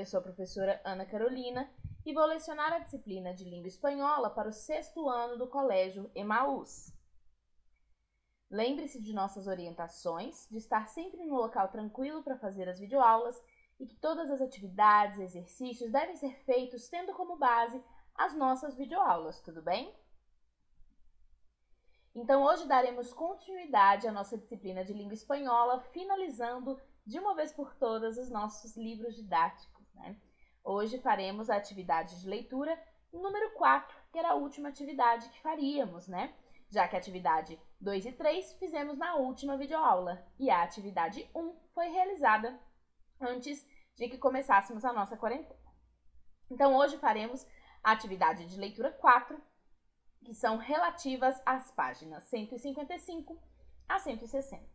eu sou a professora Ana Carolina e vou lecionar a disciplina de Língua Espanhola para o 6º ano do Colégio Emaús. Lembre-se de nossas orientações, de estar sempre no local tranquilo para fazer as videoaulas e que todas as atividades e exercícios devem ser feitos tendo como base as nossas videoaulas, tudo bem? Então, hoje daremos continuidade à nossa disciplina de Língua Espanhola, finalizando de uma vez por todas os nossos livros didáticos, né? Hoje faremos a atividade de leitura número 4, que era a última atividade que faríamos, né? Já que a atividade 2 e 3 fizemos na última videoaula e a atividade 1 foi realizada antes de que começássemos a nossa quarentena. Então, hoje faremos a atividade de leitura 4, que são relativas às páginas 155 a 160.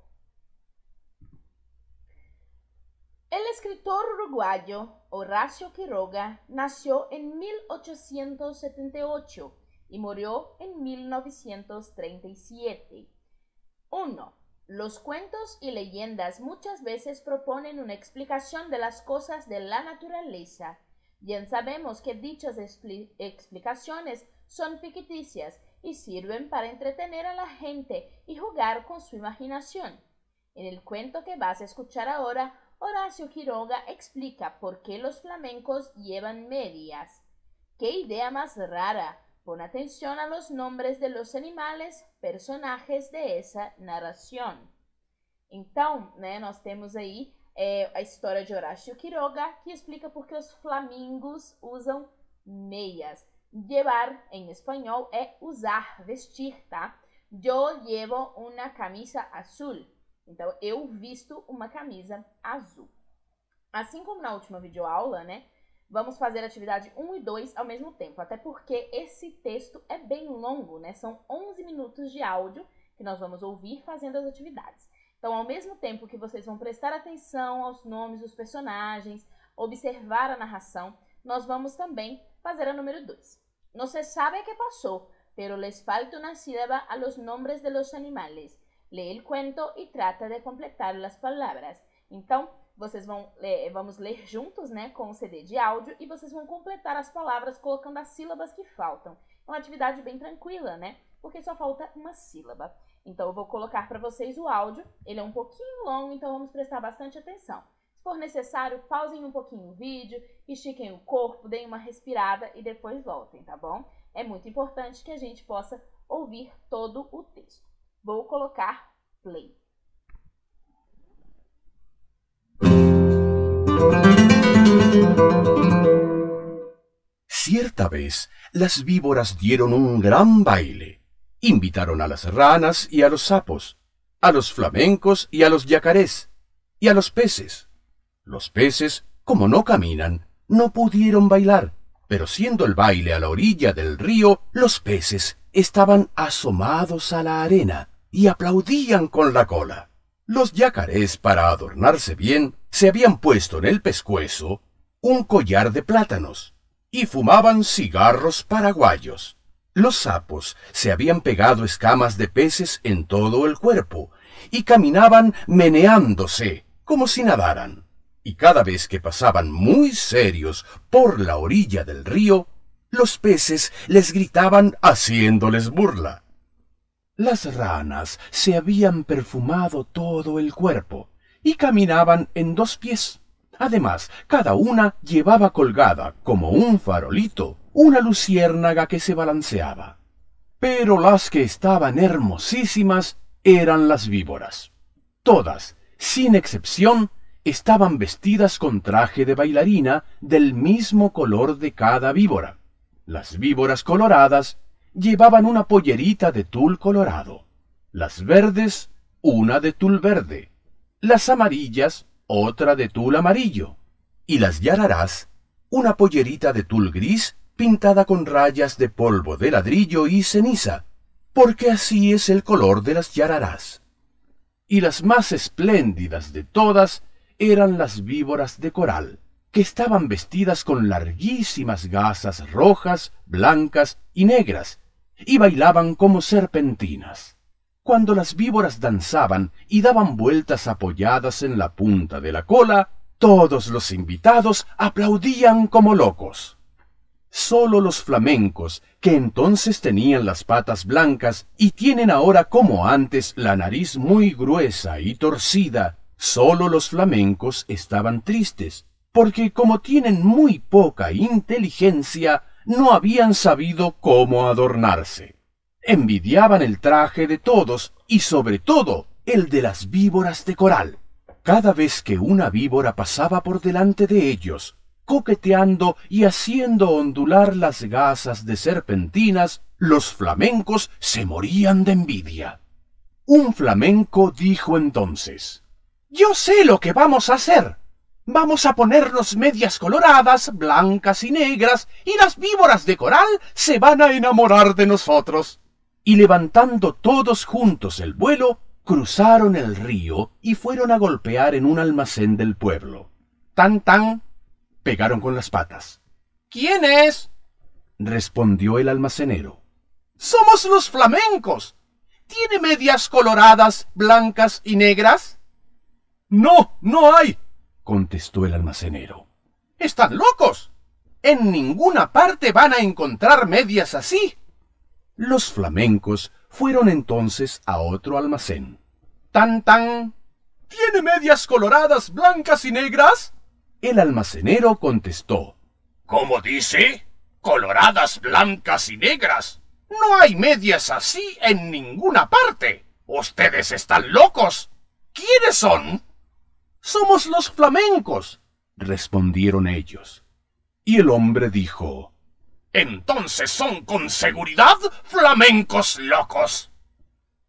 El escritor uruguayo Horacio Quiroga nació en 1878 y murió en 1937. 1. Los cuentos y leyendas muchas veces proponen una explicación de las cosas de la naturaleza. Bien sabemos que dichas explicaciones son ficticias y sirven para entretener a la gente y jugar con su imaginación. En el cuento que vas a escuchar ahora, Horacio Quiroga explica por qué los flamencos llevan medias. ¡Qué idea más rara! Pon atención a los nombres de los animales, personagens de essa narração. Então, né, nós temos aí a história de Horacio Quiroga, que explica por que os flamingos usam meias. Llevar, em espanhol, é usar, vestir, tá? Yo llevo una camisa azul. Então, eu visto uma camisa azul. Assim como na última videoaula, né? Vamos fazer a atividade 1 e 2 ao mesmo tempo, até porque esse texto é bem longo, né? São 11 minutos de áudio que nós vamos ouvir fazendo as atividades. Então, ao mesmo tempo que vocês vão prestar atenção aos nomes dos personagens, observar a narração, nós vamos também fazer a número 2. No se sabe qué pasó, pero les falta una sílaba a los nombres de los animales. Lee el cuento y trata de completar las palabras. Então, vocês vamos ler juntos, né, com o CD de áudio e vocês vão completar as palavras colocando as sílabas que faltam. É uma atividade bem tranquila, né, porque só falta uma sílaba. Então, eu vou colocar para vocês o áudio. Ele é um pouquinho longo, então vamos prestar bastante atenção. Se for necessário, pausem um pouquinho o vídeo, estiquem o corpo, deem uma respirada e depois voltem, tá bom? É muito importante que a gente possa ouvir todo o texto. Vou colocar play. Cierta vez, las víboras dieron un gran baile. Invitaron a las ranas y a los sapos, a los flamencos y a los yacarés, y a los peces. Los peces, como no caminan, no pudieron bailar, pero siendo el baile a la orilla del río, los peces estaban asomados a la arena y aplaudían con la cola. Los yacarés, para adornarse bien, se habían puesto en el pescuezo un collar de plátanos y fumaban cigarros paraguayos. Los sapos se habían pegado escamas de peces en todo el cuerpo y caminaban meneándose como si nadaran. Y cada vez que pasaban muy serios por la orilla del río, los peces les gritaban haciéndoles burla. Las ranas se habían perfumado todo el cuerpo y caminaban en 2 pies. Además, cada una llevaba colgada, como un farolito, una luciérnaga que se balanceaba. Pero las que estaban hermosísimas eran las víboras. Todas, sin excepción, estaban vestidas con traje de bailarina del mismo color de cada víbora. Las víboras coloradas llevaban una pollerita de tul colorado, las verdes una de tul verde, las amarillas otra de tul amarillo, y las yararás una pollerita de tul gris pintada con rayas de polvo de ladrillo y ceniza, porque así es el color de las yararás. Y las más espléndidas de todas eran las víboras de coral, que estaban vestidas con larguísimas gasas rojas, blancas y negras, y bailaban como serpentinas. Cuando las víboras danzaban y daban vueltas apoyadas en la punta de la cola, Todos los invitados aplaudían como locos. Solo los flamencos, que entonces tenían las patas blancas y tienen ahora como antes la nariz muy gruesa y torcida, solo los flamencos estaban tristes, porque como tienen muy poca inteligencia, no habían sabido cómo adornarse. Envidiaban el traje de todos y sobre todo el de las víboras de coral. Cada vez que una víbora pasaba por delante de ellos, coqueteando y haciendo ondular las gasas de serpentinas, los flamencos se morían de envidia. Un flamenco dijo entonces: «Yo sé lo que vamos a hacer. Vamos a ponernos medias coloradas, blancas y negras, y las víboras de coral se van a enamorar de nosotros». Y levantando todos juntos el vuelo, cruzaron el río y fueron a golpear en un almacén del pueblo. ¡Tan, tan! Pegaron con las patas. «¿Quién es?», respondió el almacenero. «Somos los flamencos. ¿Tiene medias coloradas, blancas y negras?». «No, no hay», contestó el almacenero. «¡Están locos! En ninguna parte van a encontrar medias así». Los flamencos fueron entonces a otro almacén. «¡Tan, tan! ¿Tiene medias coloradas, blancas y negras?». El almacenero contestó: «¿Cómo dice? ¿Coloradas, blancas y negras? No hay medias así en ninguna parte. Ustedes están locos. ¿Quiénes son?». «Somos los flamencos», respondieron ellos. Y el hombre dijo: «Entonces son con seguridad flamencos locos».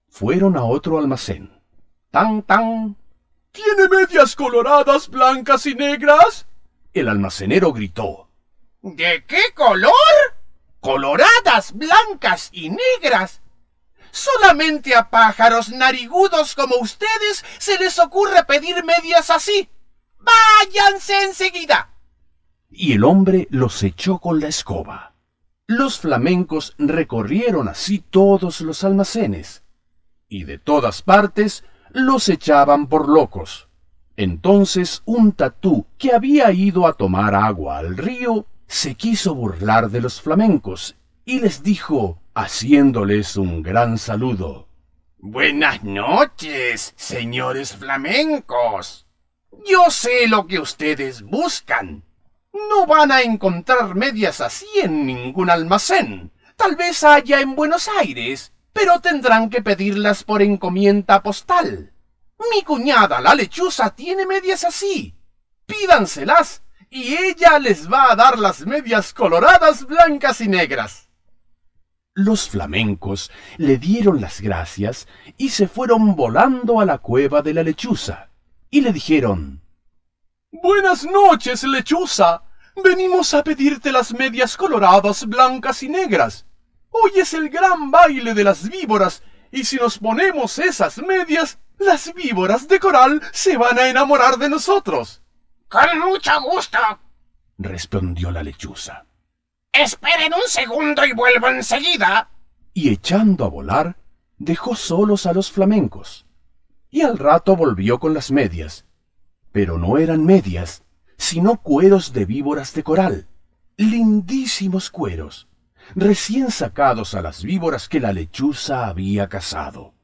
Fueron a otro almacén. «Tan, tan! ¿Tiene medias coloradas, blancas y negras?». El almacenero gritó: «¿De qué color?». «Coloradas, blancas y negras. Solamente a pájaros narigudos como ustedes se les ocurre pedir medias así. ¡Váyanse enseguida!». Y el hombre los echó con la escoba. Los flamencos recorrieron así todos los almacenes, y de todas partes los echaban por locos. Entonces un tatú, que había ido a tomar agua al río, se quiso burlar de los flamencos y les dijo, haciéndoles un gran saludo: «Buenas noches, señores flamencos. Yo sé lo que ustedes buscan. No van a encontrar medias así en ningún almacén. Tal vez haya en Buenos Aires, pero tendrán que pedirlas por encomienda postal. Mi cuñada, la lechuza, tiene medias así. Pídanselas y ella les va a dar las medias coloradas, blancas y negras». Los flamencos le dieron las gracias y se fueron volando a la cueva de la lechuza, y le dijeron: «Buenas noches, lechuza. Venimos a pedirte las medias coloradas, blancas y negras. Hoy es el gran baile de las víboras, y si nos ponemos esas medias, las víboras de coral se van a enamorar de nosotros». «Con mucho gusto», respondió la lechuza. «Esperen un segundo y vuelvo enseguida». Y echando a volar, dejó solos a los flamencos. Y al rato volvió con las medias. Pero no eran medias, sino cueros de víboras de coral. Lindísimos cueros, recién sacados a las víboras que la lechuza había cazado.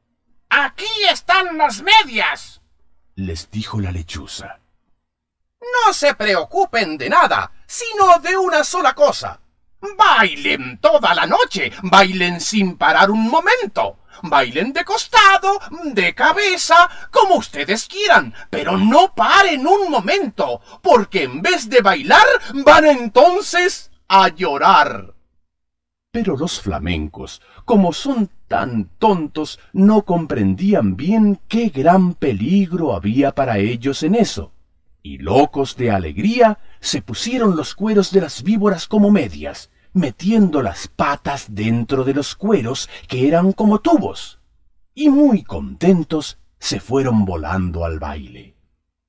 «Aquí están las medias», les dijo la lechuza. «No se preocupen de nada, sino de una sola cosa. Bailen toda la noche, bailen sin parar un momento. Bailen de costado, de cabeza, como ustedes quieran, pero no paren un momento, porque en vez de bailar, van entonces a llorar». Pero los flamencos, como son tan tontos, no comprendían bien qué gran peligro había para ellos en eso, y locos de alegría se pusieron los cueros de las víboras como medias, metiendo las patas dentro de los cueros que eran como tubos, y muy contentos se fueron volando al baile.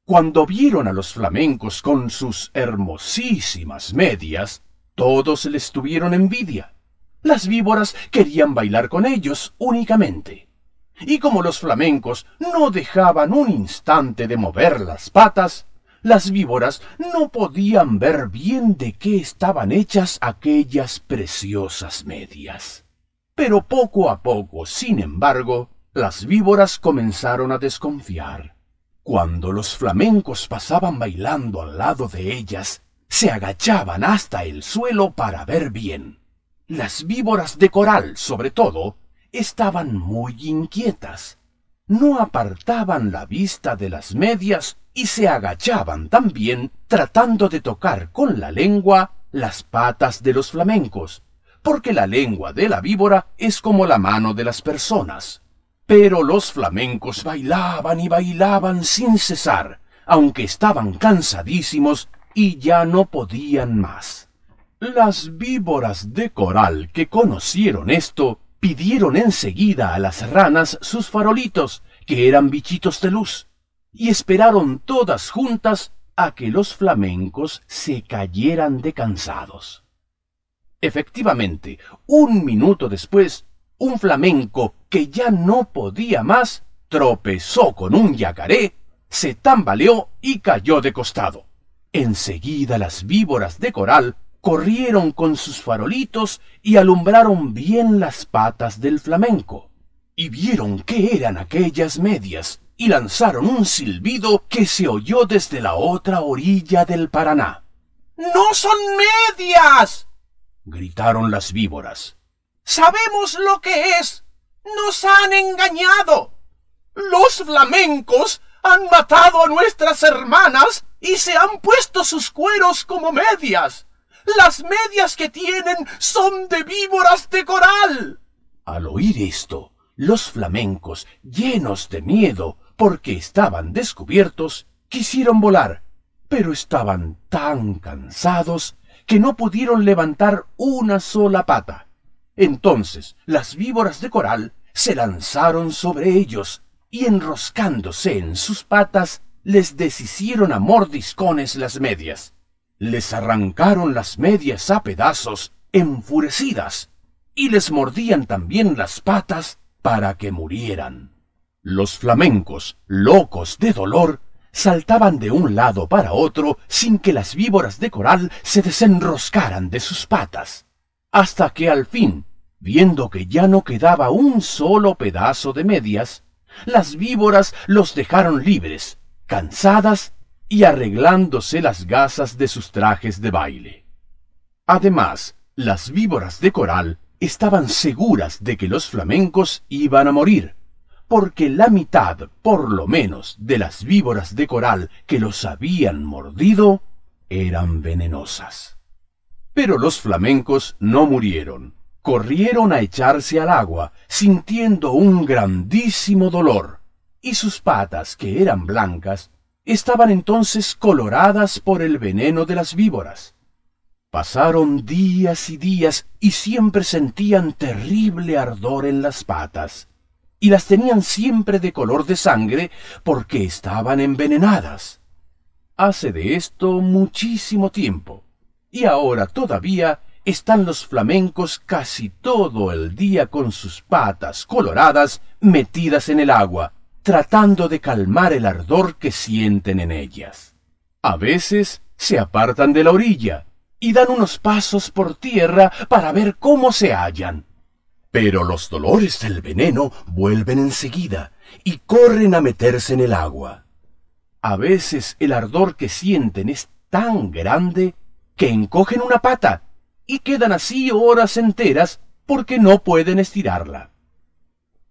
Cuando vieron a los flamencos con sus hermosísimas medias, todos les tuvieron envidia. Las víboras querían bailar con ellos únicamente, y como los flamencos no dejaban un instante de mover las patas, Las víboras no podían ver bien de qué estaban hechas aquellas preciosas medias. Pero poco a poco, sin embargo, las víboras comenzaron a desconfiar. Cuando los flamencos pasaban bailando al lado de ellas, se agachaban hasta el suelo para ver bien. Las víboras de coral, sobre todo, estaban muy inquietas. No apartaban la vista de las medias y se agachaban también tratando de tocar con la lengua las patas de los flamencos, porque la lengua de la víbora es como la mano de las personas. Pero los flamencos bailaban y bailaban sin cesar, aunque estaban cansadísimos y ya no podían más. Las víboras de coral que conocieron esto pidieron enseguida a las ranas sus farolitos, que eran bichitos de luz, y esperaron todas juntas a que los flamencos se cayeran de cansados. Efectivamente, un minuto después, un flamenco que ya no podía más tropezó con un yacaré, se tambaleó y cayó de costado. Enseguida las víboras de coral corrieron con sus farolitos y alumbraron bien las patas del flamenco, y vieron qué eran aquellas medias, y lanzaron un silbido que se oyó desde la otra orilla del Paraná. ¡No son medias!, gritaron las víboras. ¡Sabemos lo que es! ¡Nos han engañado! ¡Los flamencos han matado a nuestras hermanas y se han puesto sus cueros como medias! ¡Las medias que tienen son de víboras de coral! Al oír esto, los flamencos, llenos de miedo porque estaban descubiertos, quisieron volar, pero estaban tan cansados que no pudieron levantar una sola pata. Entonces las víboras de coral se lanzaron sobre ellos y, enroscándose en sus patas, les deshicieron a mordiscones las medias. Les arrancaron las medias a pedazos, enfurecidas, y les mordían también las patas para que murieran. Los flamencos, locos de dolor, saltaban de un lado para otro sin que las víboras de coral se desenroscaran de sus patas, hasta que al fin, viendo que ya no quedaba un solo pedazo de medias, las víboras los dejaron libres, cansadas y arreglándose las gasas de sus trajes de baile. Además, las víboras de coral estaban seguras de que los flamencos iban a morir, porque la mitad, por lo menos, de las víboras de coral que los habían mordido eran venenosas. Pero los flamencos no murieron. Corrieron a echarse al agua, sintiendo un grandísimo dolor, y sus patas, que eran blancas, estaban entonces coloradas por el veneno de las víboras. Pasaron días y días y siempre sentían terrible ardor en las patas, y las tenían siempre de color de sangre porque estaban envenenadas. Hace de esto muchísimo tiempo, y ahora todavía están los flamencos casi todo el día con sus patas coloradas metidas en el agua, tratando de calmar el ardor que sienten en ellas. A veces se apartan de la orilla y dan unos pasos por tierra para ver cómo se hallan. Pero los dolores del veneno vuelven enseguida y corren a meterse en el agua. A veces el ardor que sienten es tan grande que encogen una pata y quedan así horas enteras porque no pueden estirarla.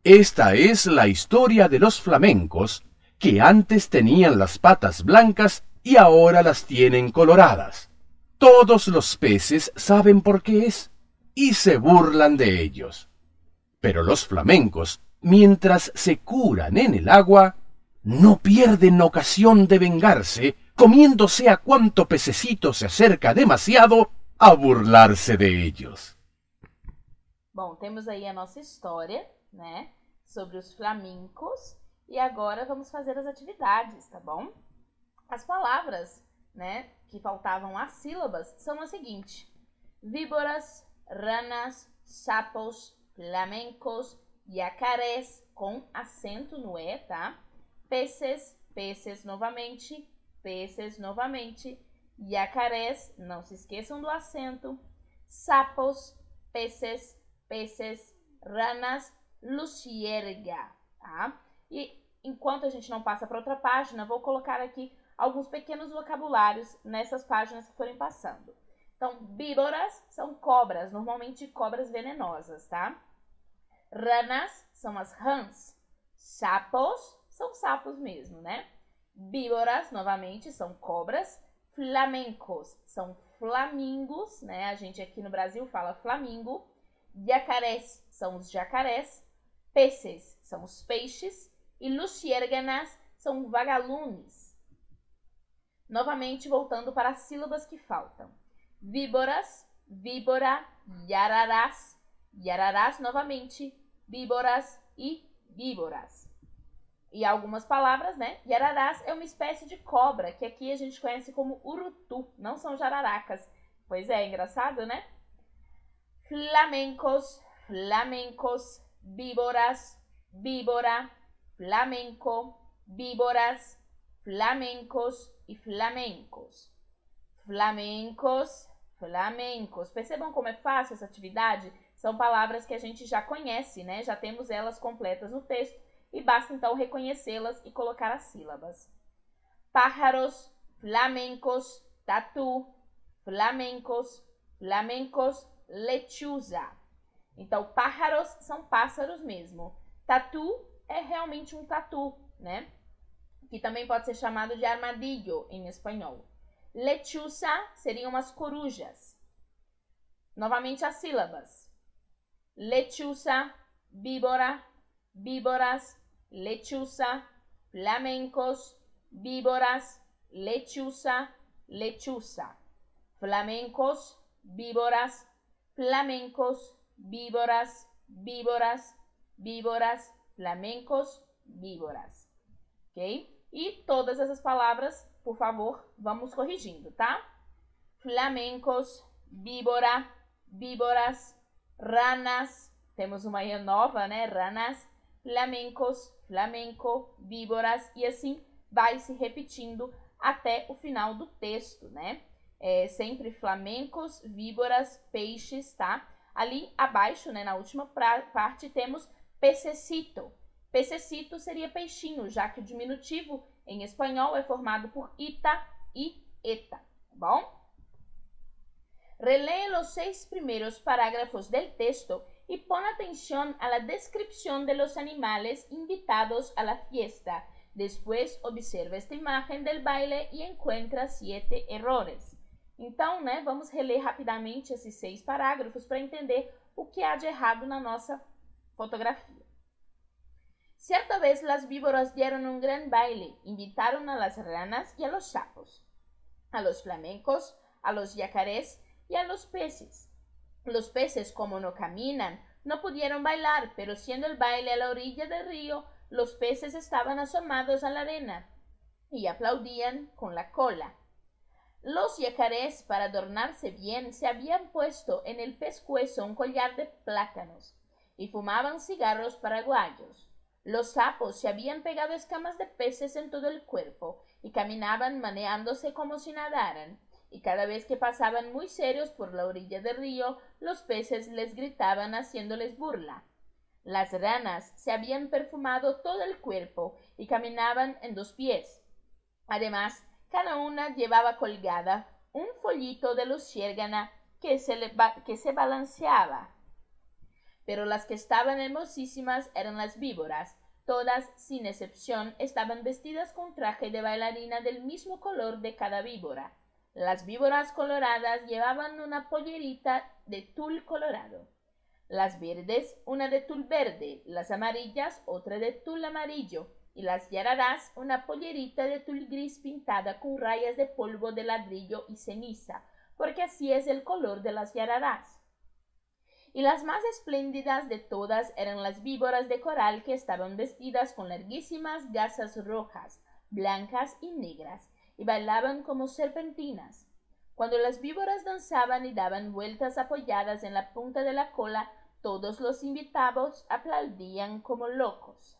Esta es la historia de los flamencos, que antes tenían las patas blancas y ahora las tienen coloradas. Todos los peces saben por qué es y se burlan de ellos. Pero los flamencos, mientras se curan en el agua, no pierden ocasión de vengarse, comiéndose a cuanto pececito se acerca demasiado a burlarse de ellos. Bom, temos aí a nossa história, né, sobre os flamencos, e agora vamos fazer as atividades, tá bom? As palavras, né, que faltavam as sílabas são as seguintes: víboras, ranas, sapos, flamencos, yacarés, com acento no E, tá? Peces, peces novamente, peces novamente, yacarés, não se esqueçam do acento, sapos, peces, ranas, luciérga, tá? E enquanto a gente não passa para outra página, vou colocar aqui alguns pequenos vocabulários nessas páginas que forem passando. Então, víboras são cobras, normalmente cobras venenosas, tá? Ranas são as rãs. Sapos são sapos mesmo, né? Víboras, novamente, são cobras. Flamencos são flamingos, né? A gente aqui no Brasil fala flamingo. Yacarés são os jacarés. Peces são os peixes. E luciérganas são vagalumes. Novamente, voltando para as sílabas que faltam. Víboras, víbora, yararás, yararás novamente, víboras e víboras. E algumas palavras, né? Yararás é uma espécie de cobra, que aqui a gente conhece como urutu, não são jararacas. Pois é, engraçado, né? Flamencos, flamencos, víboras, víbora, flamenco, víboras, flamencos e flamencos. Flamencos, flamencos. Percebam como é fácil essa atividade? São palavras que a gente já conhece, né? Já temos elas completas no texto e basta então reconhecê-las e colocar as sílabas. Pájaros, flamencos, tatu, flamencos, flamencos, lechuza. Então, pájaros são pássaros mesmo. Tatu é realmente um tatu, né? Que também pode ser chamado de armadillo em espanhol. Lechuza seriam as corujas. Novamente as sílabas. Lechuza, víbora, víboras, lechuza, flamencos, víboras, lechuza, lechuza. Flamencos, víboras, flamencos, víboras, víboras, víboras, flamencos, víboras. Ok? E todas essas palavras, por favor, vamos corrigindo, tá? Flamencos, víbora, víboras, ranas, temos uma aí nova, né? Ranas, flamencos, flamenco, víboras, e assim vai se repetindo até o final do texto, né? Sempre flamencos, víboras, peixes, tá? Ali abaixo, né, na última parte, temos pececito. Pececito seria peixinho, já que o diminutivo em espanhol é formado por ita e eta, tá bom? Relee los 6 primeros parágrafos del texto y pon atención a la descripción de los animales invitados a la fiesta. Después observa esta imagen del baile y encuentra 7 errores. Então, né, vamos reler rapidamente esses 6 parágrafos para entender o que há de errado na nossa fotografia. Cierta vez las víboras dieron un gran baile, invitaron a las ranas y a los sapos, a los flamencos, a los yacarés y a los peces. Los peces, como no caminan, no pudieron bailar, pero siendo el baile a la orilla del río, los peces estaban asomados a la arena y aplaudían con la cola. Los yacarés, para adornarse bien, se habían puesto en el pescuezo un collar de plátanos y fumaban cigarros paraguayos. Los sapos se habían pegado escamas de peces en todo el cuerpo y caminaban maneándose como si nadaran, y cada vez que pasaban muy serios por la orilla del río, los peces les gritaban haciéndoles burla. Las ranas se habían perfumado todo el cuerpo y caminaban en 2 pies. Además, cada una llevaba colgada un follito de luciérgana que se balanceaba. Pero las que estaban hermosísimas eran las víboras. Todas, sin excepción, estaban vestidas con traje de bailarina del mismo color de cada víbora. Las víboras coloradas llevaban una pollerita de tul colorado. Las verdes, una de tul verde. Las amarillas, otra de tul amarillo. Y las yararás, una pollerita de tul gris pintada con rayas de polvo de ladrillo y ceniza, porque así es el color de las yararás. Y las más espléndidas de todas eran las víboras de coral, que estaban vestidas con larguísimas gasas rojas, blancas y negras, y bailaban como serpentinas. Cuando las víboras danzaban y daban vueltas apoyadas en la punta de la cola, todos los invitados aplaudían como locos.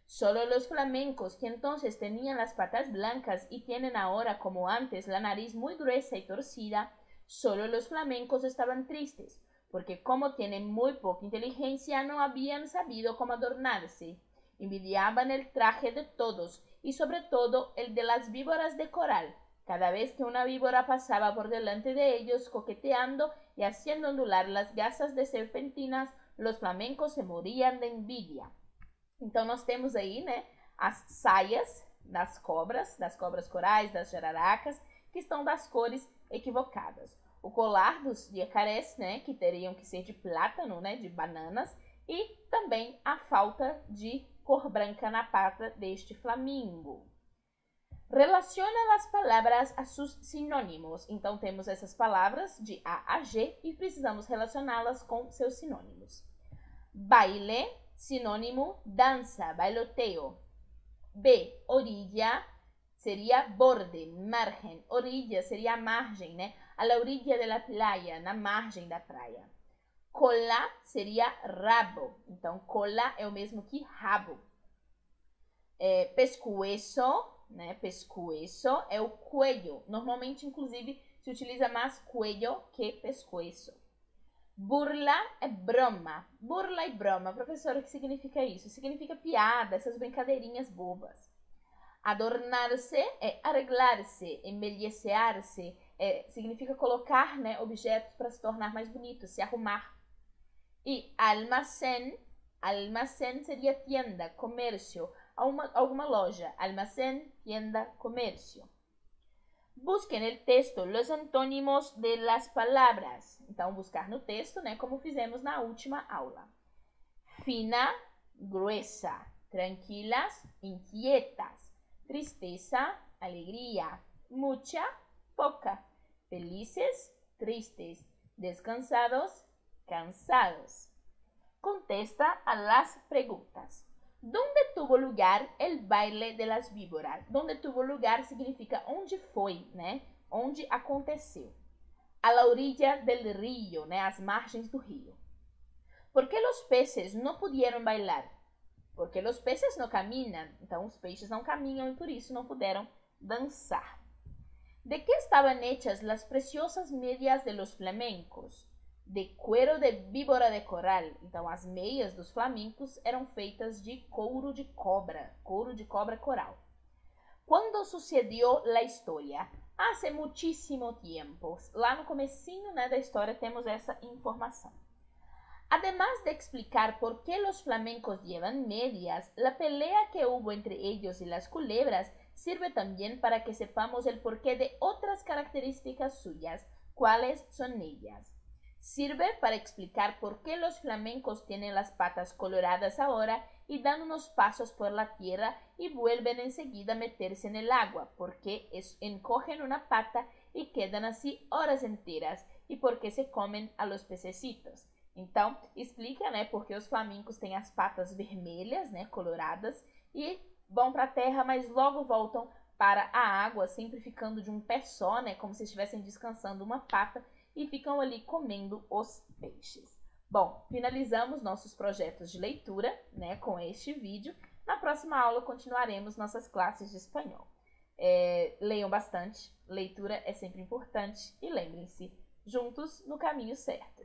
Solo los flamencos, que entonces tenían las patas blancas y tienen ahora, como antes, la nariz muy gruesa y torcida, solo los flamencos estaban tristes, porque como tienen muy poca inteligencia, no habían sabido cómo adornarse. Envidiaban el traje de todos, y sobre todo el de las víboras de coral. Cada vez que una víbora pasaba por delante de ellos, coqueteando y haciendo ondular las gasas de serpentinas, los flamencos se morían de envidia. Então, nós temos aí, né, as saias das cobras corais, das jararacas, que estão das cores equivocadas. O colar dos jacarés, né, que teriam que ser de plátano, né, de bananas, e também a falta de cor branca na pata deste flamingo. Relaciona as palavras a seus sinônimos. Então, temos essas palavras de A a G e precisamos relacioná-las com seus sinônimos. Baile, sinônimo dança, bailoteo. B, orilla, seria borde, margem. Orilla seria margem, né? A la orilla de la playa, na margem da praia. Cola seria rabo. Então, cola é o mesmo que rabo. Pescoço, né? Pescoço é o cuello. Normalmente, inclusive, se utiliza mais cuello que pescoço. Burla é broma. Burla e broma. Professora, o que significa isso? Significa piada, essas brincadeirinhas bobas. Adornar-se é arreglar-se, embellecer-se. Significa colocar, né, objetos para se tornar mais bonito, se arrumar. E almacén seria tienda, comércio, alguma loja. Almacén, tienda, comércio. Busquen el texto los antônimos de las palabras. Então, buscar no texto, né, como fizemos na última aula. Fina, gruesa. Tranquilas, inquietas. Tristeza, alegría. Mucha, poca. Felices, tristes. Descansados, cansados. Contesta a las preguntas. ¿Dónde tuvo lugar el baile de las víboras? Donde tuvo lugar significa onde foi, né? Onde aconteceu. A la orilla del río, né? As margens do rio. ¿Por qué los peces no pudieron bailar? Porque los peces no caminham. Então, os peixes não caminham e por isso não puderam dançar. ¿De qué estaban hechas las preciosas medias de los flamencos? De cuero de víbora de coral. Então, as meias dos flamencos eram feitas de couro de cobra coral. Quando sucedió la história? Hace muchísimo tiempo. Lá no comecinho, né, da história temos essa informação. Además de explicar por qué los flamencos llevan medias, la pelea que hubo entre ellos y las culebras sirve también para que sepamos el porqué de otras características suyas. ¿Cuáles son ellas? Sirve para explicar por qué los flamencos tienen las patas coloradas ahora y dan unos pasos por la tierra y vuelven enseguida a meterse en el agua, porque encogen una pata y quedan así horas enteras, y porque se comen a los pececitos. Então, explica, né, porque os flamencos têm as patas vermelhas, né, coloradas, e vão para a terra, mas logo voltam para a água, sempre ficando de um pé só, né, como se estivessem descansando uma pata, e ficam ali comendo os peixes. Bom, finalizamos nossos projetos de leitura, né, com este vídeo. Na próxima aula continuaremos nossas classes de espanhol. Leiam bastante, leitura é sempre importante e lembrem-se, juntos no caminho certo.